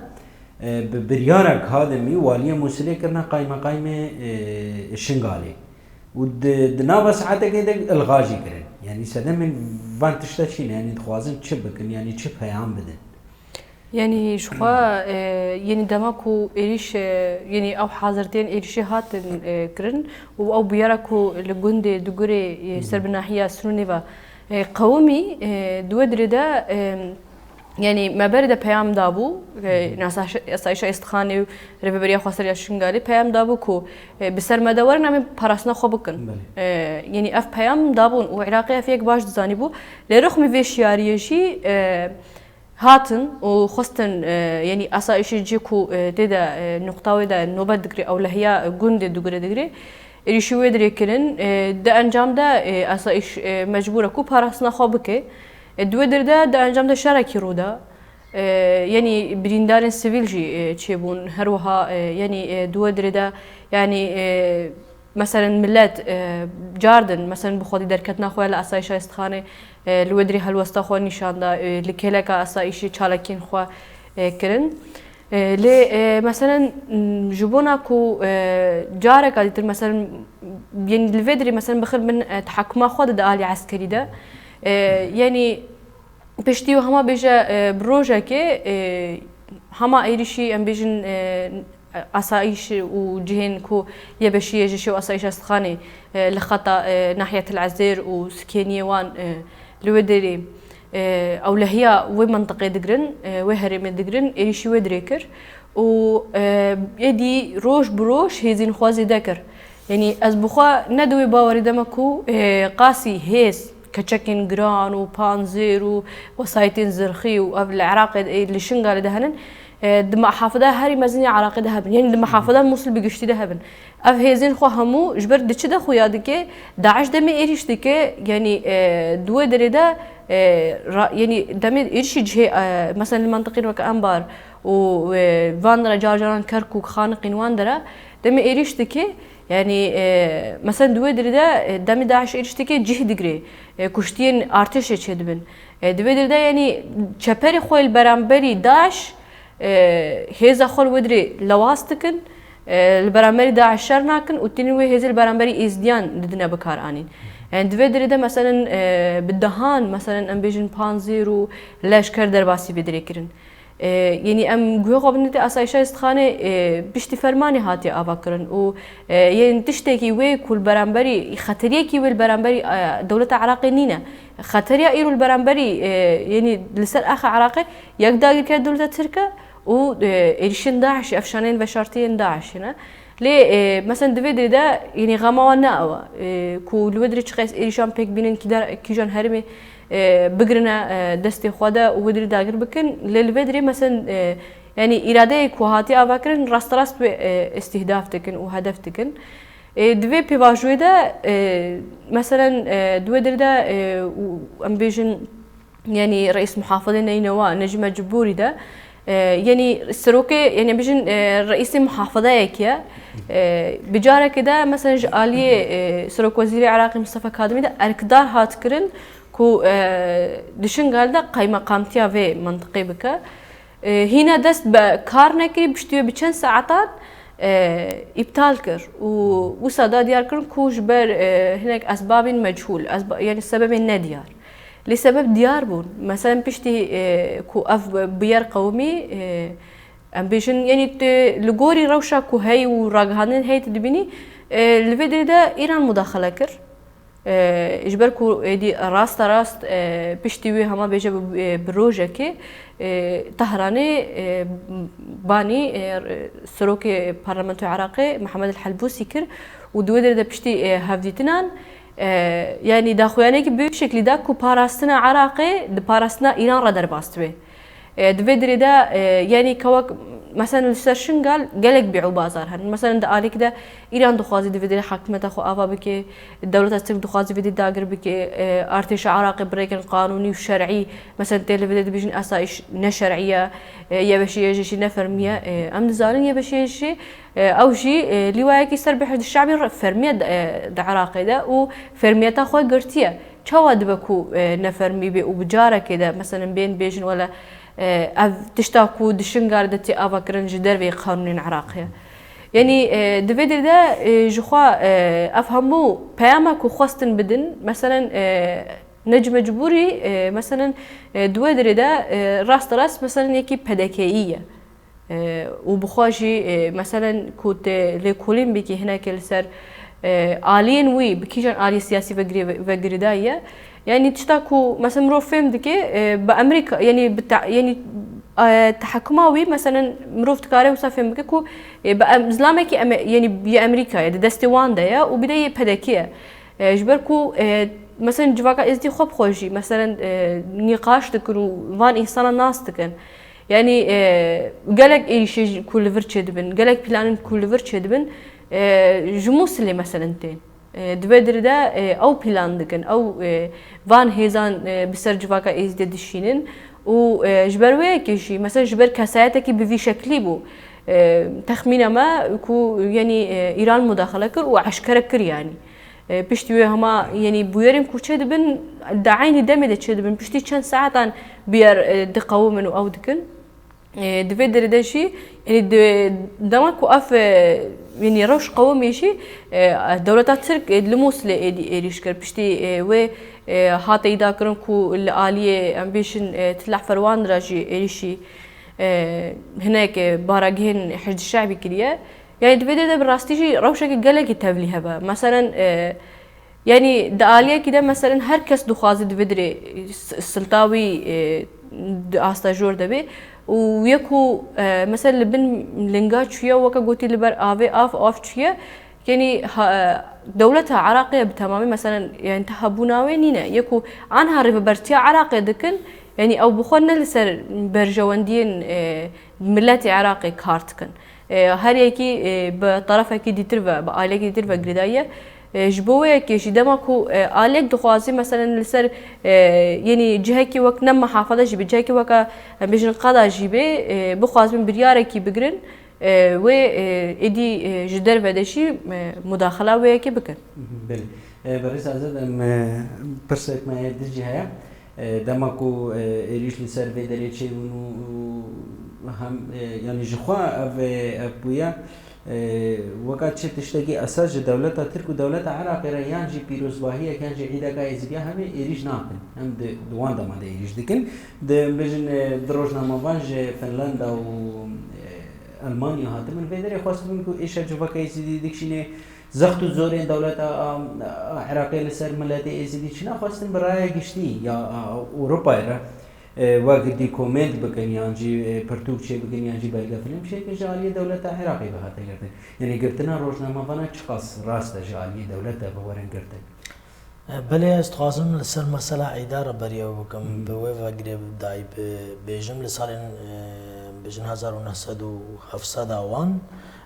Speaker 1: bi biryarek hadimî waliyê Musilê kirine qaymeqaymê şingalê û di nava saetekê de ilga jî kirin yanî sedemên van tişte çî ne yanî dixwazin çi bikin yanî çi peyam bidin
Speaker 3: يعني شخوا يعني دماكو إيش يعني أو حاضرتين إيش هاتن كرن أو بياركو لجند دغري سرب ناحية سنونيفا قومي دودري دا يعني ما برد بيام دابو ناس أسايش استخاني ربيبريا خسر يشنغالي بيام دابو كو بسر مدورنا من براسنا خبكن يعني أف بيام دابون وعراقي فيك باش زانيبو لرخم فيش ياريشي هاتن وخصتن يعني أسايش جيكو تدا نقطة دا نوبة دقري أو لهيا جند دقري دقري إيشوي دري كرن دا أنجام دا أسايش مجبورة كو براسنا خبكه دوادر دا أنجام دا شاركي رودا يعني بريندارن سيفيل جي تشيبون هروها يعني دوادر دا يعني مثلا ملات جاردن مثلا بخودي دركتنا خويا لأسايش استخانة الودري هالوسطا خو نشان دا لكيلك أسايشي تشالكين خو كرن لي مثلا جبونا كو جارك قادر مثلا يعني الفيدري مثلا بخل من تحكما خو دا آلي عسكري دا يعني بشتي وهما بيجا بروجا كي هما ايرشي ام بيجن اسايش وجهين كو يبشي جيش واسايش استخاني لخطا ناحيه العزير وسكينيه وان لودري او لهيا ومنطقه دقرن وهرم دقرن ايرشي ودريكر و يدي روش بروش هيزين خوازي ذكر يعني از بخوا ندوي باوري دمكو قاسي هيس كتشكين جران وبانزير وسايتين زرخي وقبل العراق اللي شنقال دهنن دم حافظة هاري مزني عراق دهبن يعني دم حافظة موصل بقشتي دهبن اف هيزين خو همو جبر دتش ده خويا دكي داعش دمي ايريش دكي يعني دو دريدا يعني دمي ايريش جهه مثلا المنطقين وك انبار وفاندرا جارجران كركوك خانقين واندرا دمي ايريش دكي يعني مثلا دوادر ده دم داعش إيرشتكي جه دقري كشتين ارتش يشدبن دوادر ده يعني شبري خوي البرامبري داعش هذا خول ودري لواستكن البرامبري داعش شرناكن وتنوي هذا البرامبري إزديان لدنا بكار آنين يعني دوادر ده مثلا بالدهان مثلا ام بيجن بانزيرو لاشكر درباسي بدري كرن يعني ام گویا قابلنت اسایش استخانه بشتی فرمانی هاتی آبکرن و يعني تشتكي وي كل برانبري خطريه كي والبرانبري دولة عراقي نينا خطريه ايرو البرانبري يعني لسر اخ عراقي يقدر كده دولة تركيا و إيرشين داعش افشانين وشرطين داعش هنا لي مثلا دويدري ده يعني غمانا كو الودري تشخيص إيرشان بيك بينن كيجان هرمي بقرنا دستي خوادا ودري داقر بكن للفيدري مثلا يعني إرادة كوهاتي أفكرن راست استهداف تكن وهدف تكن دوي بيواجوي ده مثلا دويدري ده أمبيجن يعني رئيس محافظة نينوا نجمة جبوري ده يعني السروكي يعني بيجن رئيس محافظة يكيا بجارة كده مثلا آلية سروك وزير العراقي مصطفى كاظمي ده أركدار هاتكرن كو دشن قال ده قيمة قامتيا في منطقي بك هنا دست بكارنكي بشتوي بچن ساعتان ابطال كر وصدا ديار كرن كو جبر هناك اسباب مجهول يعني السبب النديار لسبب ديار بون مثلا بشتي كو اف بيار قومي ام بيجن يعني لغوري روشا كو هي وراغهانن هي تدبيني الفيديو ده ايران مداخله كر اجبركو دي راست بيشتوي هما بيجا بروجه كي طهراني باني سروكي برلمانتو عراقي محمد الحلبوسي كر ودويدر ده بيشتي هافديتنان يعني داخوانيك بشكل دا كو باراستنا عراقي د باراستنا ايران را درباست به دفيدري دا يعني كوك مثلا السرشن قالك بيعوا بازار هن مثلا دا عليك دا ايران دخوازي دفيدري حكمت اخو افا بكي الدولة تستك دخوازي فيدي داقر بكي ارتش عراقي بريكن قانوني وشرعي مثلا تلفيدي بيجن اسايش نشرعية يبشي يجي نفرمية ام دزالين يبشي يجي او شي لوايكي سربح الشعبي فرمية دا عراقي دا وفرمية تاخوي قرتية چاواد بكو نفرمي بي وبجارة كده مثلا بين بيجن ولا تشتاكو دشنغار دتي افا كرنج دربي قانون عراقية يعني دفيدر ده جخوا افهمو بيامك وخواستن بدن مثلا نجم مجبوري مثلا دويدر ده راست مثلا يكي بدكية وبخواجي مثلا كوت لكولين بكي هناك السر آلين وي بكيجان آلي سياسي وغريداية يعني تشتاكو مثلا مروف فهم دكي بأمريكا يعني يعني تحكماوي مثلا مروف تكاري وصافهم بكو بزلامك يعني بأمريكا يعني دستوان دايا وبداية بدكية جبركو مثلا جواكا ازدي خوب خوشي مثلا نقاش تكنو وان إنسان الناس تكن يعني قالك اي شيء كل فرتش دبن قالك بلان كل فرتش دبن جموس اللي مثلا تين دبدر ده او بلان دكن او فان هيزان بسر جواكا ازدي دشينن وجبروي كيشي مثلا جبر كاساتك بفي شكلي بو تخمينه ما كو يعني ايران مداخله كر وعسكر كر يعني بيشتوي هما يعني بويرن كو تشدبن دعيني دمد تشدبن بيشتي كان ساعتان بير دقومن او دكن دفيدر ده شي يعني دمك وقف يعني روش قومي شي دولة ترك لموس لإيريش كر بيشتي و هاتا إذا كرن كو الآلية أمبيشن تطلع فروان راجي إيريشي هناك باراجين حشد الشعبي كليا يعني دفيدر ده براستيجي روشك قالك تبلي هبا مثلا يعني دالية كده مثلا هر كس دخازي دفيدري السلطاوي استاجور دبي ويكو مثلا لبن لنجات شوية وكا قوتي لبر آفي آف شوية يعني دولتها عراقية بتمامي مثلا يعني تهبوناوي نينا يكو عنها ريفبرتيا عراقية دكن يعني أو بخونا لسر برجواندين ملاتي عراقي كارتكن هر يكي بطرفه كي ديترفا بآليك ديترفا قرداية جبوه كيشي دماكو آليك دخوازي مثلا لسر يعني جهكي وك نم محافظة جيبي جهكي وكا بيجن قادا جيبي بخواز من برياركي بقرن و إدي جدر بدشي مداخلة ويكي بكن
Speaker 1: بله بريس عزيز برسك ما يدجي هيا دماكو إريش لسر فيدري شيء هم يعني جخوا أبويا وقت شت تشتكي أساس دولة ترك ودولة عراق ريان جي بيروزباهية كان جي عيدا كاي زبيا هم إيريش ناقن هم دوان دما ده إيريش دكن ده بيجن دروجنا مبانج فنلندا و ألمانيا هات من فيدري خاص منكو إيش أجوا كاي زدي دكشينه زختو زورين دولة عراقية لسر ملاتي زدي شنا خاصن براي قشتي يا أوروبا وقتی کومنت بکنی آنجی پرتوکچه بکنی آنجی باید فیلم شه که جالی دولت عراقی به خاطر کرده یعنی گرتنا روزنامه فنا چقاس راست جالی دولت به ورن کرده
Speaker 2: بله استخوازم لسر مسئله ایدار بریو بکم به و گریب دای بیجم لسالن بیجن 1907 آوان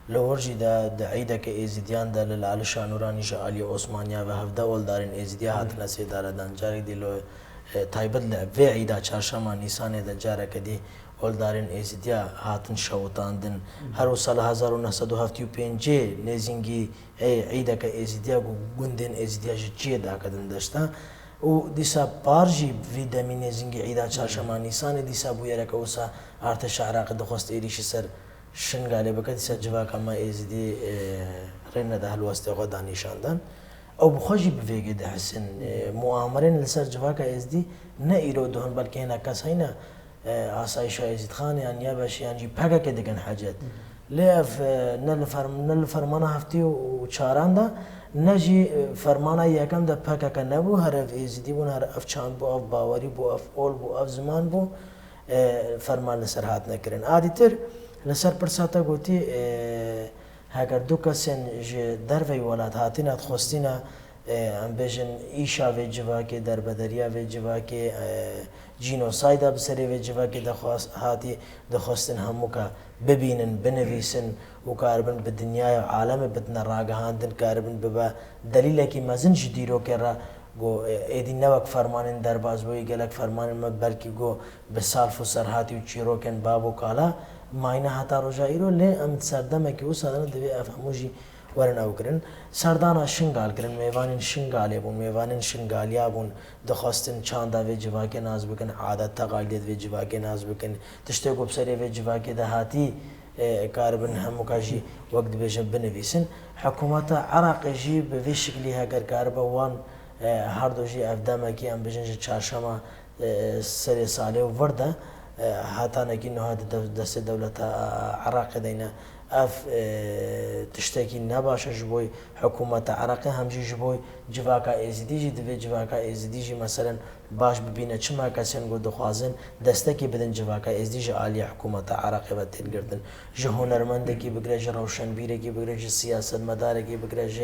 Speaker 2: لورجی دا عیده که ایزیدیان دا للعلشا نورانی جالی عثمانیا و هفده اول دارین ایزیدیا هات نسی داردن جاری دیلو تایبەت لە vê عیدا چارشەمە نیسانێدا جارێکە دی ئۆلدارین ئێزیدیا هاتن شەوتاندن هەرو ساڵ 1975 نێزینگی عیدەکە ئێزیدیا گوندێن ئێزیدیاژی چیە داکەدن دەشتا و دیسا پارژی وی دەمی نێزینگی عیدا چارشەمە نیسانێ دیسا بوویەرەکە وسا ئارتەشە عراقی دەخواست ئێریشی سەر شنگالێ بکە دیسا جواکەمە ئێزیدی ڕێنەدا هەلوەستێ خۆ دانیشاندان او بخوجي بفيجي ده حسن مؤامرين لسر جواكا ازدي نا ايرو دهن بلكي هنا كاس هنا آسایش ازید خان یان یا باش یان جی پگه که دیگن حاجت لیف نل فرمان هفتی و چاران دا نجی فرمانه یکم دا پگه که نبو هر اف ازیدی بون هر اف چاند بو اف باوری بو اف اول بو اف زمان بو فرمان لسر هات نکرن عادی تر لسر پرساتا گوتی هاگر دو کسین در ولاد هاتین ات خوستینا ام بیشن ایشا و جواکی در بدریا و جواکی جینوساید بسری و جواکی دخواست هاتی دخواستن همو که ببینن بنویسن و کاربن به دنیای عالم بدن راگهاندن کاربن ببا دلیل کی مزن جدیرو کرا گو ایدی نوک فرمانن در باز بوی گلک فرمانن بلکی گو به سالف و سرهاتی و چیروکن بابو کالا ماینه هاتا روجایرو لی ام سردمه که او سادنا دوی افهموجی ورن او کرن سردانا شنگال کرن میوانین شنگالی بون میوانین شنگالیا بون دخواستن چاندا و جواکی ناز بکن عادت تقالید و جواکی ناز بکن تشتی کو بسری و جواکی دهاتی کاربن همو کاجی وقت بیجن بنویسن حکومت عراق جی به شکلی هاگر کاربا وان هر دو جی افدامه کی ام بیجن چارشما سری ساله ورده هاتا نکی نهاد دست دولت عراق دینا اف تشتكي نباشه جبوي حكومة عراق همجي جبوي جواكا ازديجي دوي جواكا ازديجي مثلا باش ببينه چما كسين گو دخوازن دستكي بدن جواكا ازديجي عالية حكومة عراق وتين گردن جه هنرمندكي بگرج روشنبيركي بگرج سياست مداركي بگرج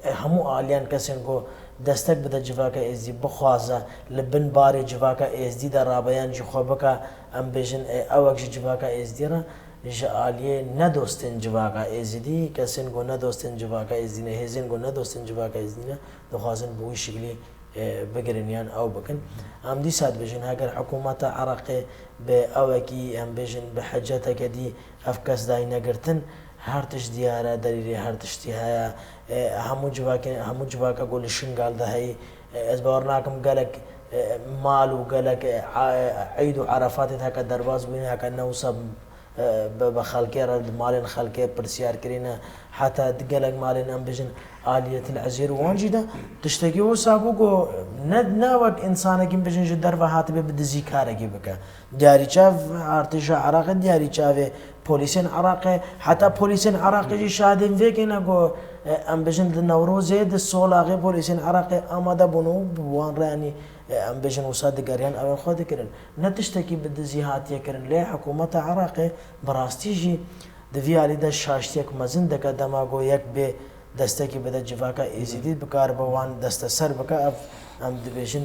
Speaker 2: همو عاليان كسين گو دستك بده جواكا ازدي بخوازه لبن باري جواكا ازدي در رابيان جي خوبكا ام بيجن اوك جواكا ازدي را جالیه ندوستن جواکا ازدی کسین گو ندوستن جواکا ازدینه هزین گو ندوستن جواکا ازدینه دخوازن بوی شکلی بگرنیان او بکن ام دی ساد بجن اگر حکومت عراق به اوکی ام بجن به حجت کدی افکاس دای نگرتن هر تش دیاره دلیلی هر تش تیها همو جواکا گول شنگال دهی از باورناکم گلک مال و گلک عید و عرفات هک درواز بین هک نوصب بخلقه رد مالن خلقه برسيار كرينا حتى دقلق مالن ام بجن آلية العزير وانجدا تشتكي وسابوكو ندناوك انسانك بجن جدر وهات بدزي كارك بك دياري شاف ارتجا عراق دياري شاف بوليسين عراق حتى بوليسين عراق جي شادين فيكنا جو ام بجن النوروز د سولاغي بوليسين عراق اماده بنو بوان راني ام بجن وصاد قريان او خود كرن نتشتكي بدزي هاتيه كرن ليه حكومه عراق براستيجي دفيالي د شاشتيك مزن دك دماغو يك به دستكي بده جواكا ازيدي بكار بوان دست سر بك ام دبيشن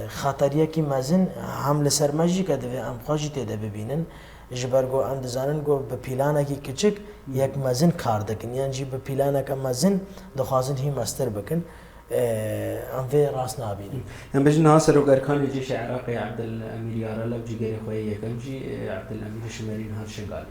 Speaker 2: خطريه کی مزن حمله سرمجی کده ام خوشی تده ببینن جبرگو ام دزانن گو به پیلانه کی کچک یک مزن کار دکن یعنی جی به پیلانه که مزن دخوازن هی مستر بکن ام في راس نابين
Speaker 1: ام بجن ناصر وقركان الجيش العراقي عبد الامير يارا لو جي غير خويا كم جي عبد الامير الشمالي نهار شنغالي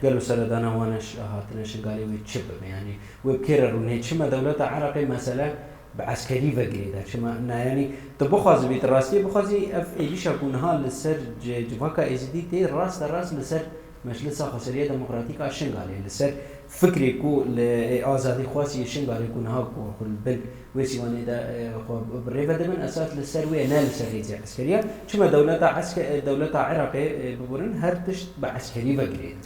Speaker 1: قالوا سردانا وانا هاتنا شنغالي ويتشب يعني وبكرروا هيك شما دوله عراقي مثلا بعسكري فقريدا شما يعني تبخاز بيت الراسي بخازي اف ايش اكون هال لسر جواكا ازدي تي راس راس لسر مجلس خسريه ديمقراطيكا شنغالي لسر فكري كو لازادي خواسي شنغالي يكون هاك كل بل ويسيواني دا بالريفه من اساس للسرويه نال سريه عسكريه شما دوله عراقي ببورن هرتش بعسكري فقريد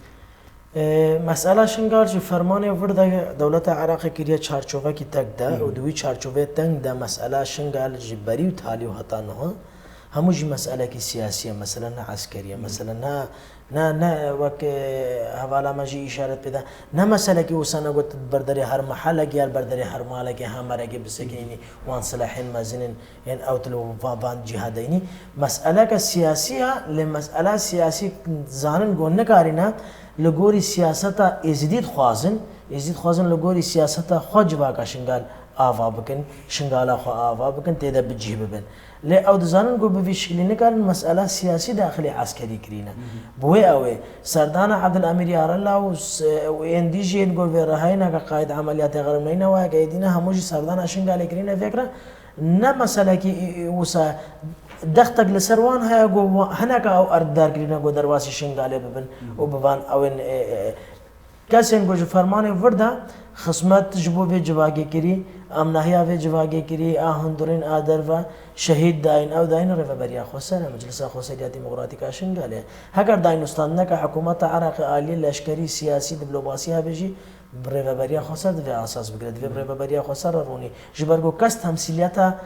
Speaker 2: مسئله شنگار جو فرمان ورد دولت عراق کریه چارچوبه کی تک ده و دوی چارچوبه تنگ ده مسئله شنگال جبری و تالی و حتا نه همو جی مسئله کی سیاسیه مثلا نه عسکریه مثلا نه وک حوالا مجی اشاره بده نه مسئله کی وسنا گفت بردری هر محله گیال بردری هر محله کی همره کی بسکنی وان صلاحین مازنین ان اوتلو وان جهادینی مسئله کا سیاسیه لمسئله سیاسی زانن گونه کارینا لگوری سیاستا ازدید خوازن لگوری سیاستا خود جواکا شنگال آوا بکن شنگالا خو آوا بکن تیدا بجیه ببن لی او دزانن گو بوی شکلی نکارن مسئله سیاسی داخلی عسکری کرینا بوی اوی سردان عبد الامیر یار الله و اندی جید گو بی رهاینا که قاید عملیات غرم نینا و اگه دینا هموجی سردان شنگالی کرینا فکره نه مسئله کی وسا دختك لسروان هيا جو هناك او اردار كرينا جو درواسي شنغالي ببن وببان او کەسێن گۆژ فەرمانی وردا خسمەت ji bo vê civakê kirî em nehiya vê civakê kirî a hundirên a derve şehîd dayîn ew dayîn rêveberiya Xweser e Meclisa Xweseriya Demokratîk a Şingalê ye heger dayînûstandineka hikûmeta Iraqê aliyê leşkerî siyasî diplomasî hebe jî bi rêveberiya Xweser divê asas bigire divê bi rêveberiya Xweser re rûnî ji ber ku kes temsîliyeta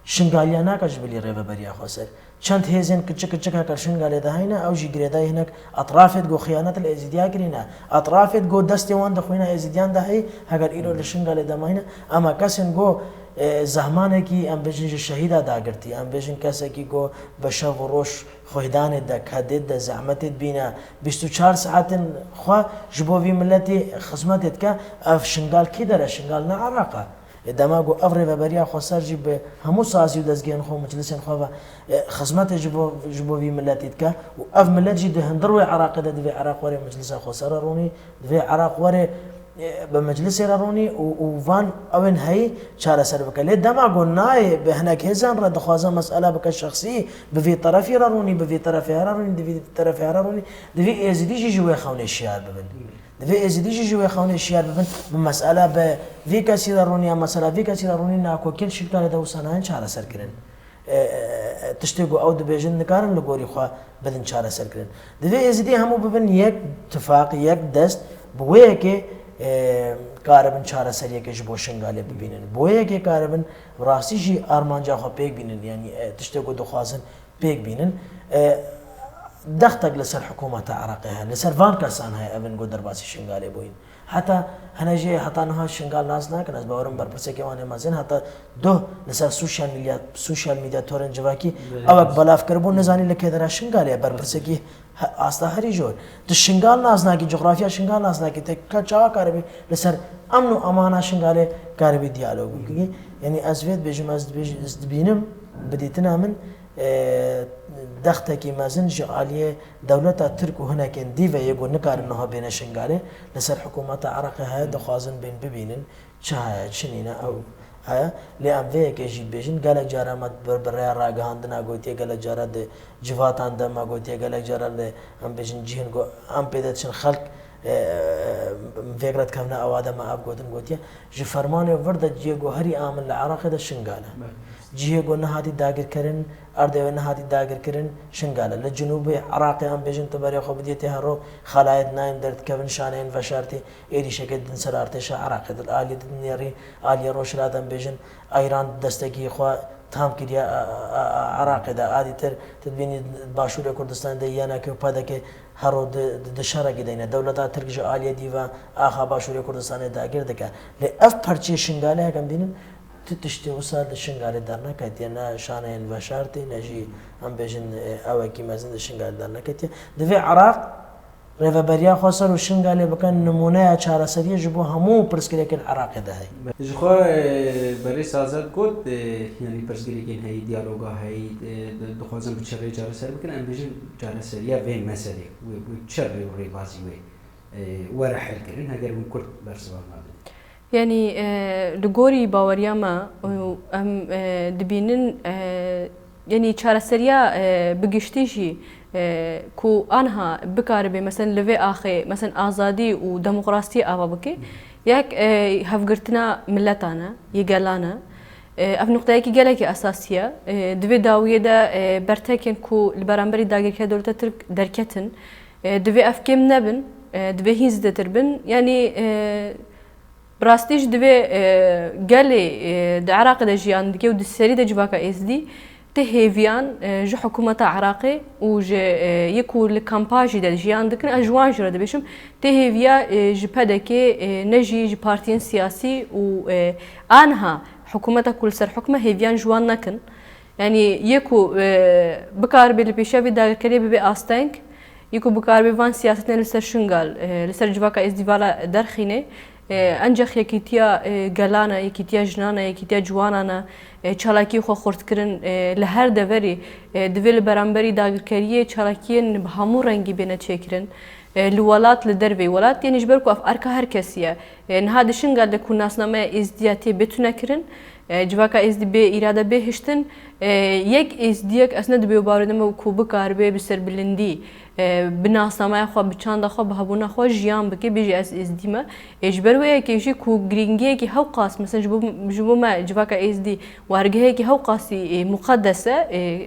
Speaker 2: Şingaliya nake ji bilî rêveberiya Xweser çend hêzên kiçik kiçik heke Şingalê de hene ew jî girêdayî hinek etrafê got xıyanet li êzîdiya kirîne etrafê got destê wan dixwîne êzîdiyan de heye heger îro li Şingalê de mayne ama kesên got zehmanekî em bêjin ji şehîda dagirtî em bêjin kesekî got bi şev û roj xwêdanê de kedê de zehmetê bîne 24 saetên xwe ji bo vî milletê xizmetê dike ev Şingal kî dere Şingal ne Iraq e dema got ev rêveberiya Xweser jî bi hemû sazî û dezgehên xwe meclisên xwe ve xizmetê ji bo vî milletê dike û ev millet jî di hindir wê Iraqê de divê Iraq were Meclisa Xweser re rûnî divê Iraq were bi meclisê re rûnî û van ew ên heyî çareser bike lê dema got nayê bi hinek hêzan re dixwaze mesele bike şexsî bi vê terefê re rûnî bi vê terefê here rûnî divê terefê here rûnî divê êzîdî jî ji wê xewnê şiyar bibin divê êzîdî jî ji wê xewnê şiyar bibin bi mesele bi vê kesî re rûnî ya mesela vê kesî re rûnî nakokên Şingalê de wisa nayên çareser kirin tiştê got ew dibêjin nikarin li gorî xwe bidin çareser kirin divê êzîdî hemû bibin yek tifaq yek dest bi wê yekê karibin çareseriyekê ji bo Şingalê bibînin bo yekê karibin rastî jî armanca xwe pêk bînin yanî tiştê got dixwazin pêk bînin dextek li ser hikûmeta Iraqê heye li ser van kesan heye evin got derbasî Şingalê bûyîn heta hene jê heta niha Şingal nas nakin ez bawerim berpirsekê wan ê mezin heta doh li ser sosyal medyatorên civakî ewek belavkiribûn nizanî li kê dere Şingalê berpirsekî asta herî jor di Şingal nas nakî coğrafiya Şingal nas nakî te çawa karibî li ser emn û amana Şingalê karibî diyalog bikî yanî ez vê dibêjim ez dibînim bi dîtina min dextekî mezin ji aliyê dewleta Tirk û hinekên dî ve yê got nikarin niha bêne Şingalê li ser hikûmeta Iraqê heye dixwazin bên bibînin çi heye çi nîne ew heye lê em vê yekê jî dibêjin gelek cara me bi rêya ragihandina gotiye gelek cara di civatan de me gotiye gelek cara li em bêjin cihên got em pê de çin xelk vêgre dikevne ewa de me ev gotin gotiye ji fermanê vir de cihê got herî amin li Iraqê de Şingal e cihê got nehatî dagirkirin erdê nehatî dagirkirin Şingal e li Cinûbê Iraqê em bêjin tu berê xwe bidî tê hero xelayet nayên derdikevin şaneyên veşartî êrîşekê didin ser artêşa Iraqê dil aliyê didin nêrî aliyê rojhilat em bêjin Eyran destekî xwe tam kiriye Iraqê de adîtir tu dibînî Başûrê Kurdistanê de yanekê û pedekê hero di şerekê de hîne dewleta Tirk ji aliyê dîva axa Başûrê Kurdistanê dagir dike lê ev parçeyê Şingalê hek em bînin tu tiştê wisa li Şingalê derneketiye ne şaneyên veşartî ne jî em bêjin ewekî mezin li Şingalê derneketiye divê Iraq rêveberiya Xweser û Şingalê bikin nimûneya çareseriyê ji bo hemû pirsgirêkên Iraqê de heye
Speaker 1: ji xwe berê sazet got yanî pirsgirêkên heyî diyaloga heyî dixwazin bi çi rê çareser bikin em bêjin çareseriya vê meselê çi rê û rêbazî wê were helkirin heger hûn Kurd bersivan nabin
Speaker 3: Yani li gorî baweriya me em dibînin yanî çareseriya bigiştî jî ku anha bikaribe mesela li vê axê mesela azadî û demokrasiyê ava bike yek hevgirtina milletan e yê gelan e ev noqtayekî gelekî esasî ye divê dawiyê de bertekên ku li beramberî dagirkeriya dewleta Tirk derketin divê ev kêm nebin divê hîn zêdetir bin yanî براستی ji divê gelê di Iraqê de jiyan dike û di serî de civaka êzidî tê hêviyan ji hikûmeta Iraqê û ji yek û li kampa jî de jiyan dikin ez ji wan jî re dibêjim tê hêviya ji pedekê ne jî ji partiyên siyasî û anha hikûmeta ku li ser hikme hêviyan ji wan nekin yanî yek û bikaribe li pêşevê dagirkeriye bibe asteng yek û bikaribe van siyasetên li ser Şingal li ser civaka êzidî vala derxîne انجخ یکیتیا گلانه یکیتیا جنانه یکیتیا جوانانه چالاکی خو خورد کردن له هر دوری دویل برانبری داگرکریه چالاکیین به همو رنگی بینه چکرن لولات لدروی ولات یعنی جبر کو افکار هر کسیه نه هادشین قال کو ناسنامه ازدیاتی بتونه کرن جواکا ازدی به اراده به هشتن یک ازدیک اسناد به باردم کو بکار به بسر بلندی بناسنامه خو بچند خو به هبونه خو جیان بکه بیجی از دیمه اجبر وی کیشی کو گرینگی کی هو قاس مثلا جبو ما جواکا از دی وارگه کی هو قاسی مقدسه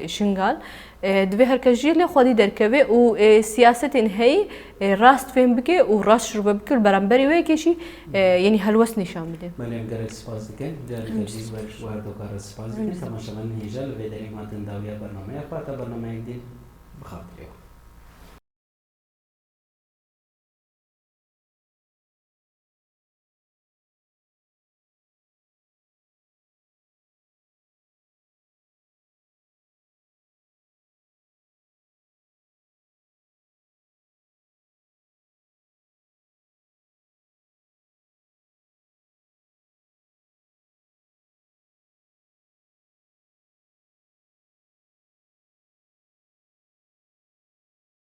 Speaker 3: شنگال دوی هر کجی لی خودی درکوه و سیاست هی راست فهم بکه و راست شروع بکه برانبری وی کیشی یعنی هلوس نشان میده.
Speaker 1: مالیم گرد سپاس دکن جاری کجیز برش وارد کار سپاس دکن تماشاگران هیجل و دریغ ماتن داویا برنامه اخوات برنامه یک دید بخاطر